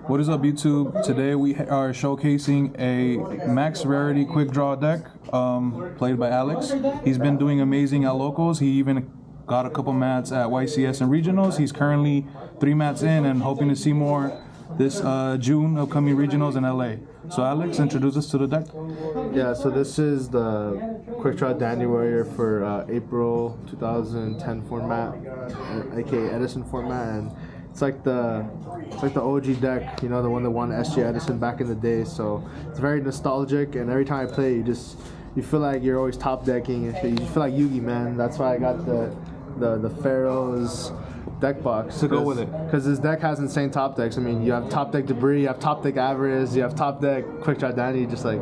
What is up, YouTube? Today we are showcasing a Max Rarity QuickDraw deck played by Alex. He's been doing amazing at locals. He even got a couple mats at YCS and regionals. He's currently 3 mats in and hoping to see more this June upcoming regionals in LA. So Alex, introduce us to the deck. Yeah, so this is the QuickDraw Dandy Warrior for April 2010 format, aka Edison format, and it's like the OG deck, you know, the one that won SG Edison back in the day. So it's very nostalgic, and every time I play, you feel like you're always top decking. You feel like Yugi, man. That's why I got the Pharaoh's deck box to go with it, because this deck has insane top decks. I mean, you have top deck Debris, you have top deck Avarice, you have top deck QuickDraw Dandy, just like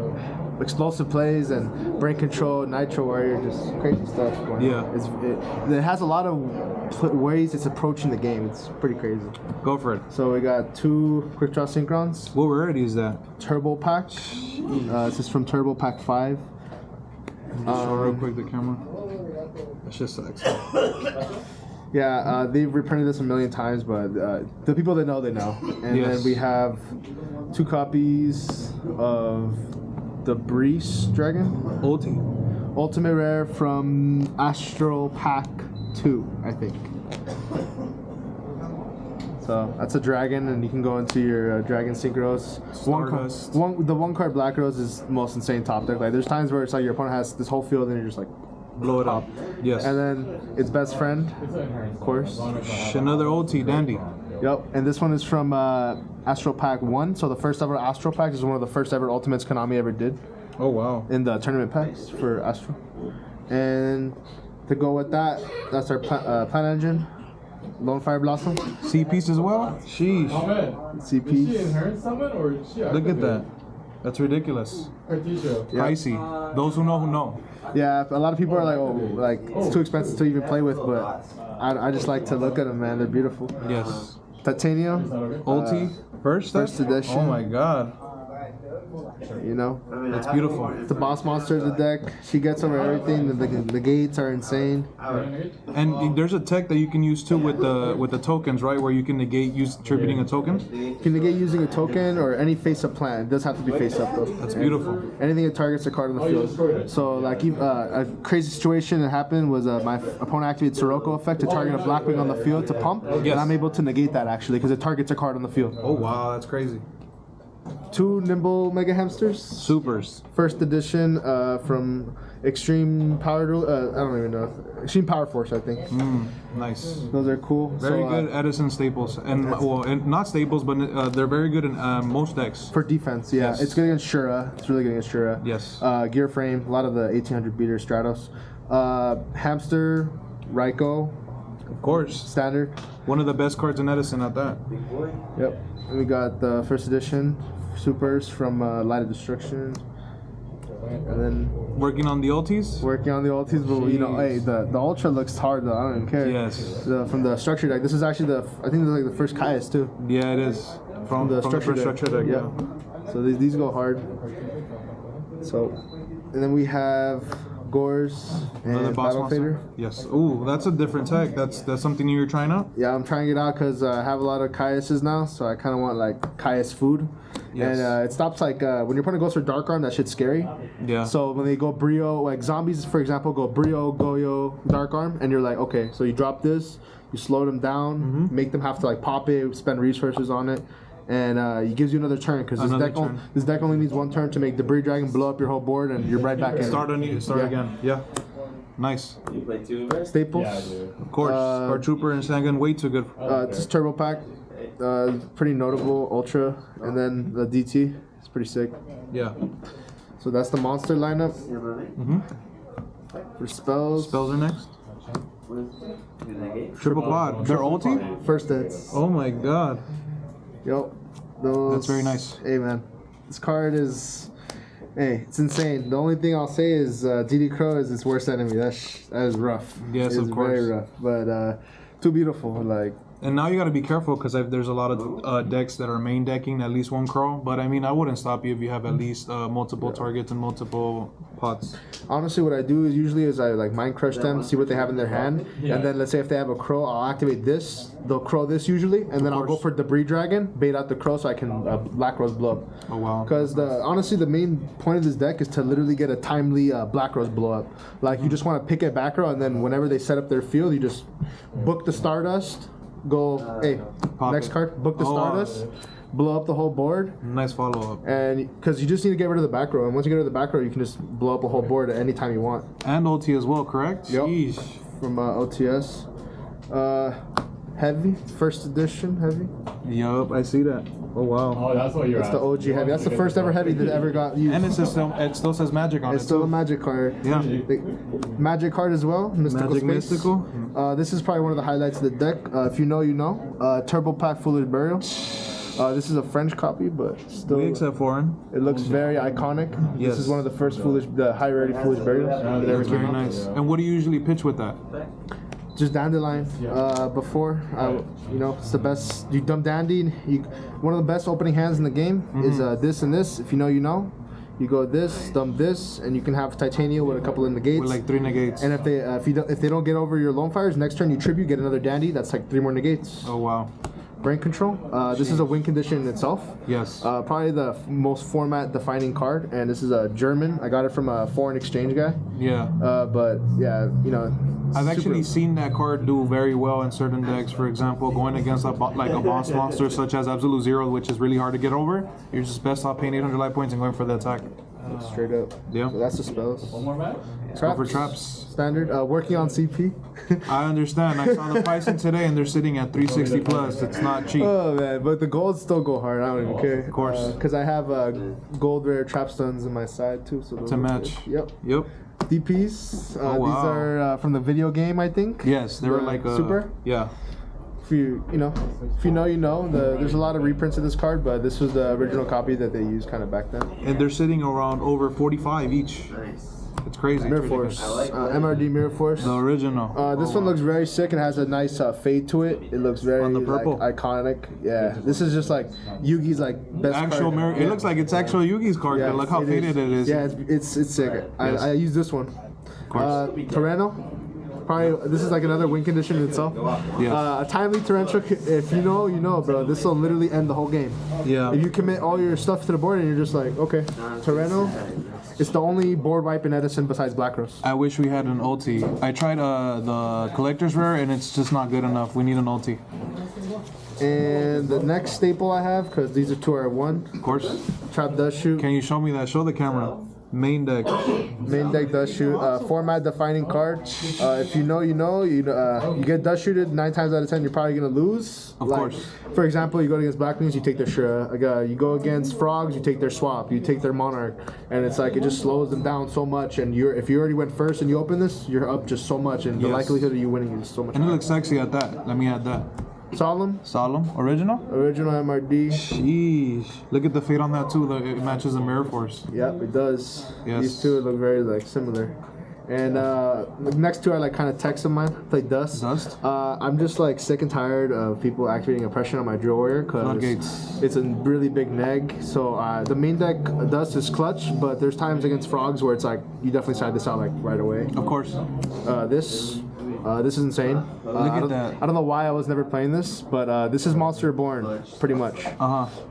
explosive plays and brain control, Nitro Warrior, just crazy stuff going on. It has a lot of ways it's approaching the game. It's pretty crazy. Go for it. So we got 2 QuickDraw Synchrons. What rarity is that? Turbo Pack. This is from Turbo Pack 5. Show real quick the camera. That's just sucks. Yeah, they've reprinted this a million times, but the people that know, they know. And then we have 2 copies of the Breeze Dragon. Ultimate Rare from Astral Pack 2, I think. So that's a dragon, and you can go into your dragon synchros. The 1 card Black Rose is the most insane top deck. Like, there's times where it's like your opponent has this whole field and you're just like, blow it up. Yes. And then its best friend, of course. Another OT Dandy. Yep. And this one is from Astral Pack 1. So the first ever Astral Pack is one of the first ever Ultimates Konami ever did. Oh, wow. In the tournament packs for Astral. And to go with that, that's our Plant Engine. Lone Fire Blossom. C-piece as well? Sheesh. C-piece. Is she inherent summon or is she Look at that. That's ridiculous. Pricey. Those who know. Yeah, a lot of people are like, oh, like it's too expensive to even play with, but I just like to look at them, man. They're beautiful. Yes. Titanium. OT. First edition. Oh my god. You know, it's beautiful. The boss monster of the deck. She gets over everything. The gates are insane. And there's a tech that you can use too with the tokens, right? Where you can negate attributing a token. You can negate using a token or any face-up plant. It does have to be face-up though. That's beautiful. Anything that targets a card on the field. So like a crazy situation that happened was my opponent activated Sirocco effect to target a Blackwing on the field to pump, and I'm able to negate that actually because it targets a card on the field. Oh wow, that's crazy. 2 Nimble Mega Hamsters. Supers. First edition from Extreme Power. I don't even know. Extreme Power Force, I think. Nice. Those are cool. Very good Edison staples, and not staples, but they're very good in most decks. For defense, yeah. Yes. It's good against Shura. It's really good against Shura. Yes. Gear frame. A lot of the 1800 beater Stratos. Hamster, Raikou. Of course. Standard. One of the best cards in Edison at that. Yep. And we got the first edition Supers from Light of Destruction. And then working on the ultis, but you know, hey, the Ultra looks hard though. I don't even care. Yes. From the structure deck. This is actually I think this is like the first Caius too. Yeah, it is. From the structure deck. Yeah. So these go hard. So, and then we have Gores and Battle Fader. Yes. Ooh, that's a different tech. That's something you're trying out? Yeah, I'm trying it out because I have a lot of Caiuses now, so I kind of want like Caius food. Yes. And it stops like when your opponent goes for Dark Arm, that shit's scary. Yeah. So when they go Brio, like zombies, for example, go Brio, Goyo, Dark Arm, and you're like, okay, so you drop this, you slow them down, make them have to like pop it, spend resources on it. And it gives you another turn because this deck only needs 1 turn to make Debris Dragon blow up your whole board, and you're right back in. Start again. Yeah. Nice. You play 2? Staples. Yeah, I do. Of course. Guard Trooper and Sangan, way too good. This is Turbo Pack. Pretty notable. Ultra. And then the DT. It's pretty sick. Yeah. So that's the monster lineup. For spells. Spells are next. Triple quad. They're ulti? First hits. Oh my god. Yep. That's very nice. Hey man, this card is, it's insane. The only thing I'll say is DD Crow is its worst enemy. That is rough. Yes, of course. Very rough, but too beautiful. Like And now you got to be careful because there's a lot of decks that are main decking at least one crow. But I mean, I wouldn't stop you if you have at least multiple targets and multiple pots. Honestly, what I do is usually I like mind crush them, see what they have in their hand, and then let's say if they have a crow, I'll activate this. They'll crow this usually, and then I'll go for debris dragon, bait out the crow so I can black rose blow up. Oh wow! Because honestly, the main point of this deck is to literally get a timely black rose blow up. Like you just want to pick a back row, and then whenever they set up their field, you just book the Stardust. Go, hey, next card, book the Stardust, blow up the whole board. Nice follow up. And because you just need to get rid of the back row, and once you get rid of the back row, you can just blow up a whole board at any time you want. And OT as well, correct? Yep. Sheesh. From OTS. Heavy, first edition heavy. Yup, I see that. Oh wow. Oh, that's what you're That's the OG heavy. That's the first ever heavy that ever got used. And it still says magic on it. It's still a magic card. Yeah. Magic card as well. Mystical Magic Space. Mystical. This is probably one of the highlights of the deck. If you know, you know. Turbo Pack Foolish Burial. This is a French copy, but still. We accept foreign. It looks very iconic. Yes. This is one of the first the high rarity Foolish Burials that ever That's came very out. nice. And what do you usually pitch with that? Just Dandelion. Before, you know, it's the best. You dump Dandy. One of the best opening hands in the game is this and this. If you know, you know. You go this, dump this, and you can have Titania with a couple of negates. With like 3 negates. And if they don't get over your lone fires, next turn you tribute, get another Dandy. That's like 3 more negates. Oh wow. Brain Control. This is a win condition in itself. Yes. Probably the most format defining card, and this is a German. I got it from a foreign exchange guy. Yeah. But yeah, you know. I've actually seen that card do very well in certain decks. For example, going against a boss monster such as Absolute Zero, which is really hard to get over. You're just best off paying 800 life points and going for the attack. Straight up. Yeah. So that's the spells. One more match? Go for traps. Standard. Working on CP. I understand. I saw the pricing today, and they're sitting at 360 plus. It's not cheap. Oh man, but the golds still go hard. I don't even care. Of course. Because I have gold rare trapstones in my side too. So To match. Yep. Yep. DPs. Oh, wow. These are from the video game, I think. Yes, they were The like Super. Yeah. If you know, you know. There's a lot of reprints of this card, but this was the original copy that they used kind of back then. And they're sitting around over 45 each. It's crazy. Mirror Force. MRD Mirror Force. The original. This one looks very sick and has a nice fade to it. It looks very On the purple. like, iconic. Yeah, this is just like Yugi's like best Actual card. mirror. It looks like it's actual Yugi's card. Yeah, but look how it faded it is. Yeah, it's sick. Yes. I use this one. course. Tyranno. Probably this is like another win condition in itself. Yes. A timely torrential. If you know, you know, bro. This will literally end the whole game. Yeah. If you commit all your stuff to the board and you're just like, okay, Tyranno. It's the only board wipe in Edison besides Black Rose. I wish we had an ulti. I tried the collector's rare and it's just not good enough. We need an ulti. And the next staple I have, because these are 2 are 1. Of course. Trap does shoot. Can you show me that? Show the camera. Main deck. Main deck does shoot. Format defining card. If you know, you know. You get does shooted 9 times out of 10. You're probably gonna lose. Of course. For example, you go against Black Wings, you take their Shura. You go against Frogs, you take their Swap. You take their Monarch, and it's like it just slows them down so much. And if you already went first and you open this, you're up just so much, and the Yes. likelihood of you winning is so much. And it higher. looks sexy at that. Let me add that. Solemn. Solemn. Original? Original MRD. Sheesh. Look at the fade on that too. It matches the Mirror Force. Yep, it does. Yes. These two look very like similar. And the next 2 are like kind of techs of mine. Play Dust. Dust? I'm just like sick and tired of people activating oppression on my Drill Warrior because Floodgates. it's a really big neg. So the main deck Dust is clutch, but there's times against Frogs where it's like you definitely side this out like right away. Of course. This is insane. Look at that. I don't know why I was never playing this, but this is Monster Reborn, pretty much.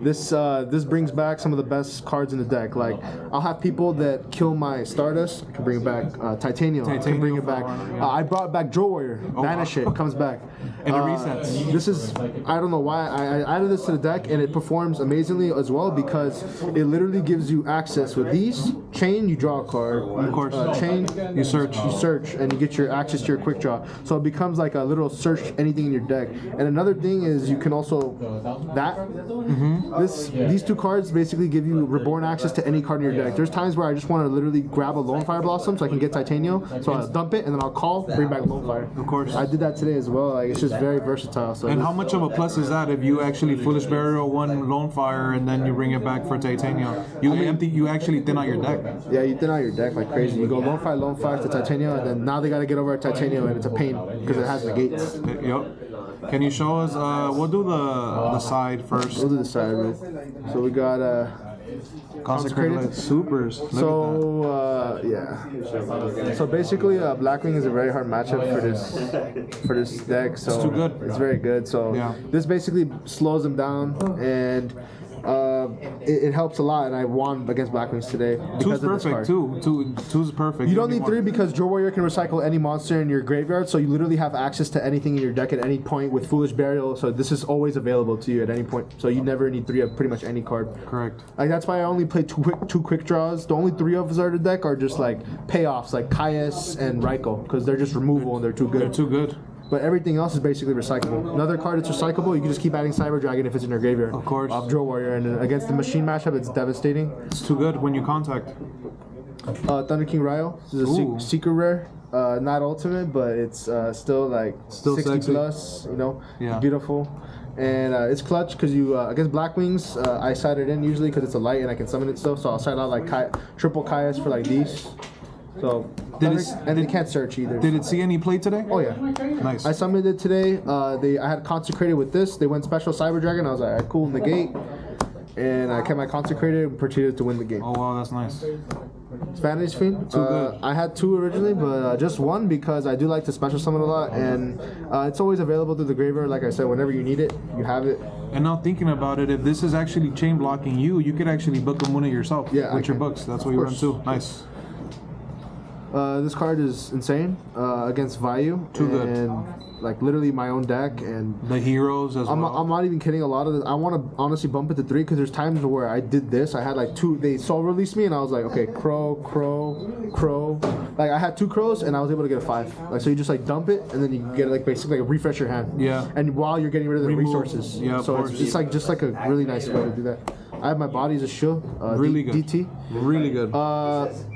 This brings back some of the best cards in the deck. Like I'll have people that kill my Stardust, I can bring it back. Titanium, I can bring it back. I brought back Drill Warrior, banish it, comes back. And it resets. This is, I don't know why I added this to the deck, and it performs amazingly as well because it literally gives you access with these. Chain, you draw a card. Of course. Chain, You search. and you get your access to your quick draw. So it becomes like a little search anything in your deck. And another thing is you can also these 2 cards basically give you reborn access to any card in your deck. There's times where I just want to literally grab a Lone Fire Blossom so I can get Titanium. So I'll dump it and then I'll call, bring back Lone Fire. Of course. I did that today as well. Like it's just very versatile. So And how much of a plus is that if you actually Foolish Burial 1 Lone Fire and then you bring it back for Titanium? You actually thin out your deck. yeah, you thin out your deck like crazy. You go Lone Fire to Titanium, and then now they got to get over Titanium, and it's a pain because it has negates. Yep. Can you show us? We'll do the side first. We'll do the side, right? So we got Consecrated supers. Look So yeah. So basically, Blackwing is a very hard matchup for this deck. So it's too good. It's very good. So yeah. This basically slows them down, and it helps a lot. And I won against Blackwings today. Two's perfect. Two's perfect. You don't need 3 because Draw Warrior can recycle any monster in your graveyard, so you literally have access to anything in your deck at any point with Foolish Burial. So this is always available to you at any point. So you never need 3 of pretty much any card. Correct. Like that's why I only play two quick draws. The only 3 of us are the deck are just like payoffs, like Caius and Raikou, because they're just removal and they're too good. They're too good. But everything else is basically recyclable. Another card that's recyclable, you can just keep adding Cyber Dragon if it's in your graveyard. Of course. Off Draw Warrior, and against the machine matchup, it's devastating. It's too good when you contact. Thunder King Ryo. This is a secret rare. Not ultimate, but it's still like 60 sexy. Plus, you know, yeah. Beautiful. And it's clutch because you against Blackwings, I side it in usually because it's a light and I can summon it still. So I'll side out like triple Caius for like these. So and they can't search either. Did it see any play today? Oh yeah, nice. I summoned it today. I had consecrated with this. They went special Cyber Dragon. I was like, all right, cool, negate, and I kept my consecrated and proceeded to win the game. Oh wow, that's nice. Spanish Fiend. Too good. I had 2 originally, but just 1 because I do like to special summon a lot, and it's always available through the graveyard. Like I said, whenever you need it, you have it. And now thinking about it, if this is actually chain blocking you could actually book a Muna yourself with your books. That's what you run too. Nice. This card is insane against Vayu. Too good. And like literally my own deck and the heroes as well. I'm not even kidding. A lot of this, I want to honestly bump it to 3 because there's times where I did this. I had like 2. They soul released me and I was like, okay, crow. Like I had 2 crows and I was able to get a 5. Like so you just like dump it and then you get like basically like refresh your hand. Yeah. And while you're getting rid of the resources. Yeah. So it's like just like a really nice way to do that. I have my body as a shield. Really good. DT. Really good.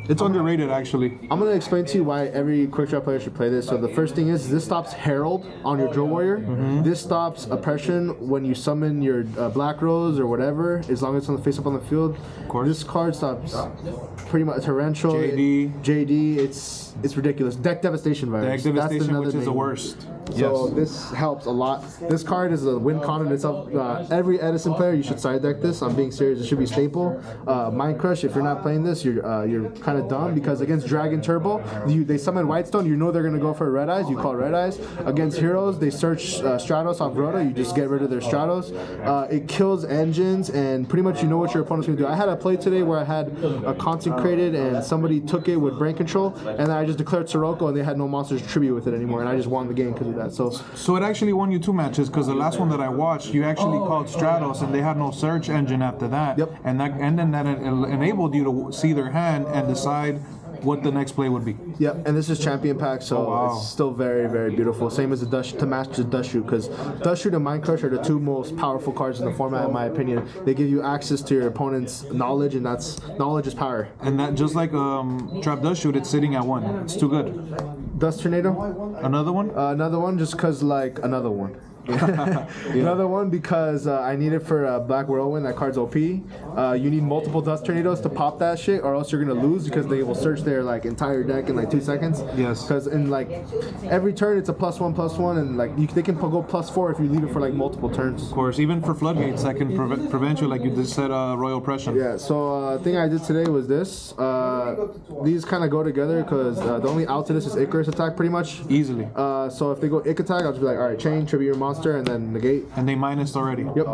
It's underrated actually. I'm gonna explain to you why every quick draw player should play this. So the first thing is this stops Herald on your Draw Warrior. This stops oppression when you summon your Black Rose or whatever, as long as it's on the face up on the field. Of course. This card stops pretty much torrential. JD. It's ridiculous. Deck devastation virus. Deck devastation, which is the worst. So this helps a lot. This card is a win con in itself. Every Edison player, you should side deck this. I'm being serious. It should be staple. Mind Crush. If you're not playing this, you're kind of dumb because against Dragon Turbo, they summon Whitestone. You know they're gonna go for Red Eyes. You call Red Eyes. Against Heroes, they search Stratos off Rhoda. You just get rid of their Stratos. It kills engines, and pretty much you know what your opponent's gonna do. I had a play today where I had a consecrated, and somebody took it with brain control, and then I just declared Sirocco, and they had no monsters tribute with it anymore, and I just won the game because of that. So it actually won you 2 matches because the last one that I watched, you actually called Stratos, and they had no search engine after that. Yep. And then that enabled you to see their hand and decide what the next play would be. Yep, and this is champion pack, so it's still very, very beautiful. Same as the Dust to match the Dust Shoot, because Dust Shoot and Mind Crush are the 2 most powerful cards in the format, in my opinion. They give you access to your opponent's knowledge, and knowledge is power. And that just like Trap Dust Shoot, it's sitting at 1. It's too good. Dust Tornado. Another one. Another one, just cause like another one. Another one because I need it for Black Whirlwind. That card's OP. You need multiple Dust Tornadoes to pop that shit, or else you're gonna lose because they will search their like entire deck in like 2 seconds. Yes. Because in like every turn it's a +1/+1, and like they can go +4 if you leave it for like multiple turns. Of course, even for floodgates that can prevent you, like you just said, Royal Oppression. Yeah. So thing I did today was this. These kind of go together because the only out to this is Icarus attack pretty much. Easily. So if they go Ick attack, I'll just be like, all right, chain, tribute your monster, and then negate. And they minused already. Yep.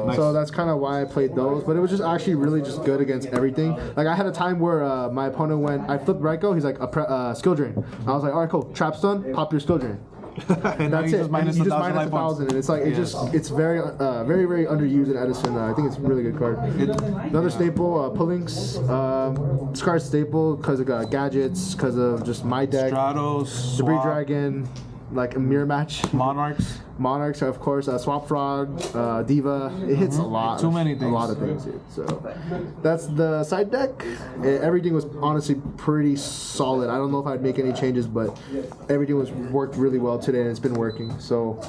Nice. So that's kind of why I played those, but it was just actually really just good against everything. Like I had a time where my opponent I flipped Raikou, he's like skill drain. I was like, all right, cool, trap stun, pop your skill drain. And that's it. Minus you just 1,000 minus 1,000, and it's like it's very very underused in Edison. I think it's a really good card. Another staple, Pullings. This card's staple because of gadgets, because of just my deck. Stratos, Debris Swap, Dragon, like a mirror match. Monarchs, of course, Swap Frog, Diva. It hits a lot. Too many things. A lot of things, dude. So that's the side deck. Everything was honestly pretty solid. I don't know if I'd make any changes, but everything worked really well today, and it's been working. So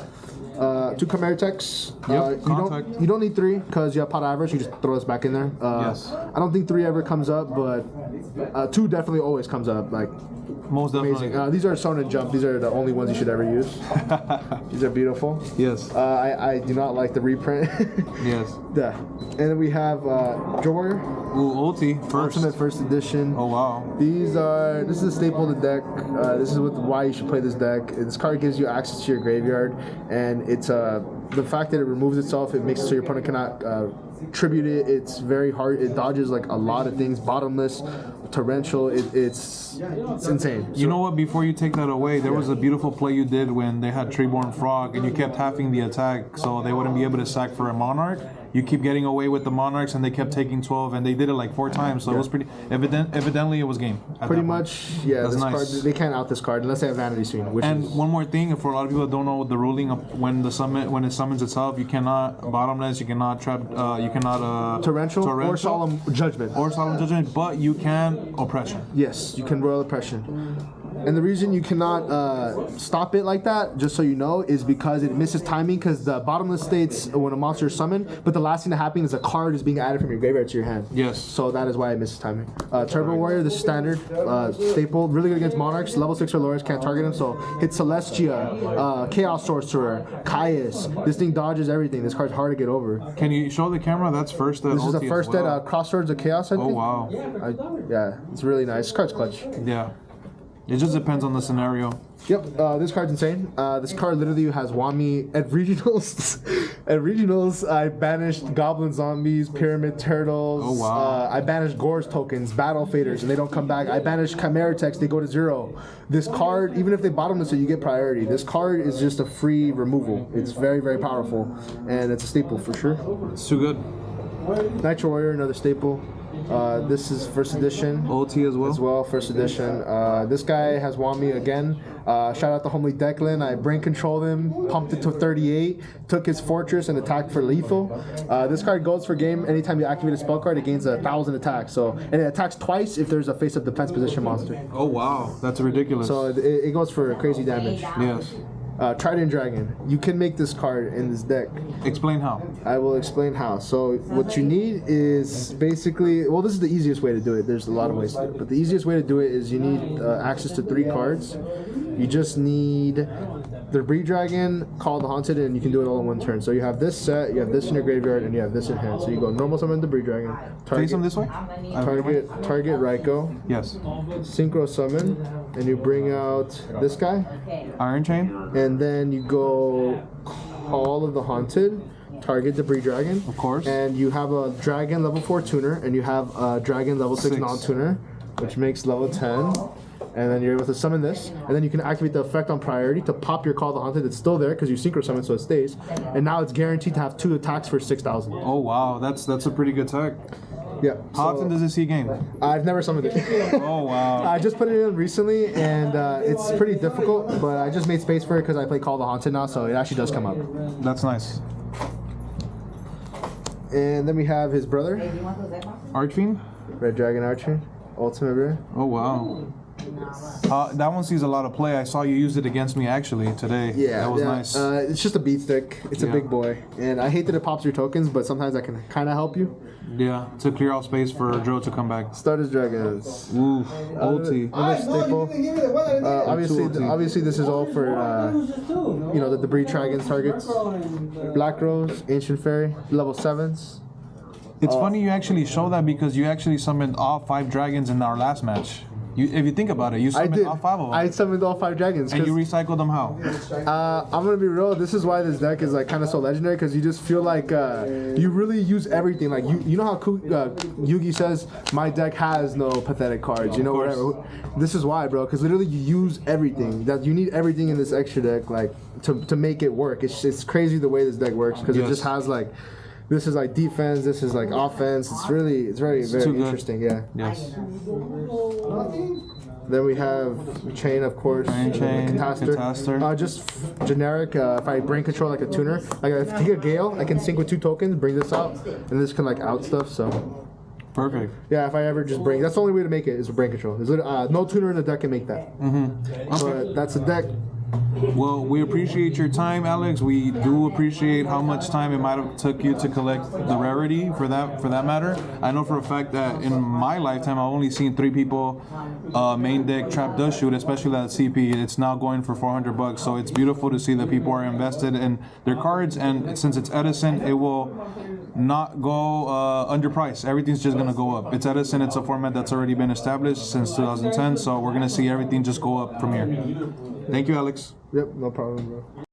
2 Chimera Techs. You don't need 3 because you have pot average. You just throw us back in there. Yes. I don't think 3 ever comes up, but 2 definitely always comes up. Like Most definitely. Amazing. These are sewn and jump. These are the only ones you should ever use. These are beautiful. Yes. I do not like the reprint. Yes. Yeah. And then we have Joe Warrior. Ooh, ulti first. Ultimate first edition. Oh wow. This is a staple of the deck. This is why you should play this deck. This card gives you access to your graveyard, and it's the fact that it removes itself, it makes it so your opponent cannot tribute it. It's very hard. It dodges like a lot of things. Bottomless, torrential. It's insane. You know what? Before you take that away, there was a beautiful play you did when they had Treeborn Frog, and you kept halving the attack, so they wouldn't be able to sack for a Monarch. You keep getting away with the Monarchs, and they kept taking 12, and they did it like 4 times. So it was pretty evidently it was game. Pretty much, yeah. That's this nice. Card, they can't out this card unless they have Vanity Screen. One more thing, for a lot of people that don't know the ruling of when it summons itself, you cannot bottomless, you cannot trap, you cannot torrential or solemn judgment. But you can oppression. Yes, you can royal oppression. And the reason you cannot stop it like that, just so you know, is because it misses timing. Because the bottomless states when a monster is summoned, but the last thing that happens is a card is being added from your graveyard to your hand. Yes. So that is why it misses timing. Turbo Warrior, the standard staple, really good against Monarchs. Level 6 or lower can't target him. So hit Celestia, Chaos Sorcerer, Caius. This thing dodges everything. This card's hard to get over. Can you show the camera? That's first. This is the first at Crossroads of Chaos. I think. Oh wow. Yeah, it's really nice. This card's clutch. Yeah. It just depends on the scenario. Yep, this card's insane. This card literally has Wami at regionals. At regionals, I banished Goblin Zombies, Pyramid Turtles. Oh wow. I banished Gore's tokens, Battle Faders, and they don't come back. I banished Chimera Text, they go to 0. This card, even if they bottomless it, you get priority. This card is just a free removal. It's very, very powerful, and it's a staple for sure. It's too good. Nitro Warrior, another staple. This is first edition. OT as well? First edition. This guy has Wami again. Shout out to Homely Declan. I brain controlled him, pumped it to 38, took his fortress and attacked for lethal. This card goes for game. Anytime you activate a spell card, it gains 1,000 attacks. And it attacks twice if there's a face-up defense position monster. Oh wow, that's ridiculous. So it goes for crazy damage. Yes. Trident Dragon. You can make this card in this deck. Explain how. I will explain how. So what you need is basically, well, this is the easiest way to do it. There's a lot of ways to do it, but the easiest way to do it is you need access to 3 cards. You just need the Breed Dragon, Call the Haunted, and you can do it all in one turn. So you have this set, you have this in your graveyard, and you have this in hand. So you go normal summon the Breed Dragon. Face them this way? Target Raikou. Yes. Synchro summon, and you bring out this guy. Iron Chain? And then you go Call of the Haunted, target the Breed Dragon. Of course. And you have a Dragon level 4 tuner, and you have a Dragon level 6 non-tuner, which makes level 10. And then you're able to summon this, and then you can activate the effect on priority to pop your Call of the Haunted. It's still there because you synchro summon, so it stays. And now it's guaranteed to have 2 attacks for 6,000. Oh wow, that's a pretty good tech. Yeah. How often does it see game? I've never summoned it. Oh wow. I just put it in recently, and it's pretty difficult, but I just made space for it because I play Call of the Haunted now, so it actually does come up. That's nice. And then we have his brother, Archfiend? Red Dragon Archer, Ultimate Rare. Oh wow. That one sees a lot of play. I saw you use it against me actually today. Yeah, that was nice. It's just a beat stick. It's a big boy, and I hate that it pops your tokens, but sometimes that can kind of help you. Yeah, to clear out space for Joe to come back. Starters Dragons. Ooh, OT. Another staple. Obviously, this is all for the Breed Dragons targets. Black Rose, Ancient Fairy, level 7s. It's funny you actually show that because you actually summoned all 5 dragons in our last match. If you think about it, you summoned all 5 of them. I summoned all 5 dragons. And you recycled them how? I'm gonna be real. This is why this deck is like kind of so legendary, because you just feel like you really use everything. Like you know how Yugi says, "My deck has no pathetic cards." You know, whatever. This is why, bro. Because literally you use everything. That you need everything in this extra deck, like to make it work. It's crazy the way this deck works because it just has like. This is like defense. This is like offense. It's very interesting. Yeah. Yes. Then we have Chain, of course. Catastor. Just generic. If I brain control like a tuner, like if I take a Gale, I can sync with 2 tokens, bring this out, and this can like out stuff. So. Perfect. Yeah, if I ever just bring, that's the only way to make it is with brain control. There's no tuner in the deck can make that. Mm-hmm. But that's a deck. Well, we appreciate your time, Alex. We do appreciate how much time it might have took you to collect the Rarity for that matter. I know for a fact that in my lifetime I've only seen 3 people main deck trap dust shoot, especially that CP. It's now going for $400, so it's beautiful to see that people are invested in their cards, and since it's Edison, it will not go underpriced. Everything's just gonna go up. It's Edison. It's a format that's already been established since 2010, so we're gonna see everything just go up from here. Thank you, Alex. Yep, no problem, bro.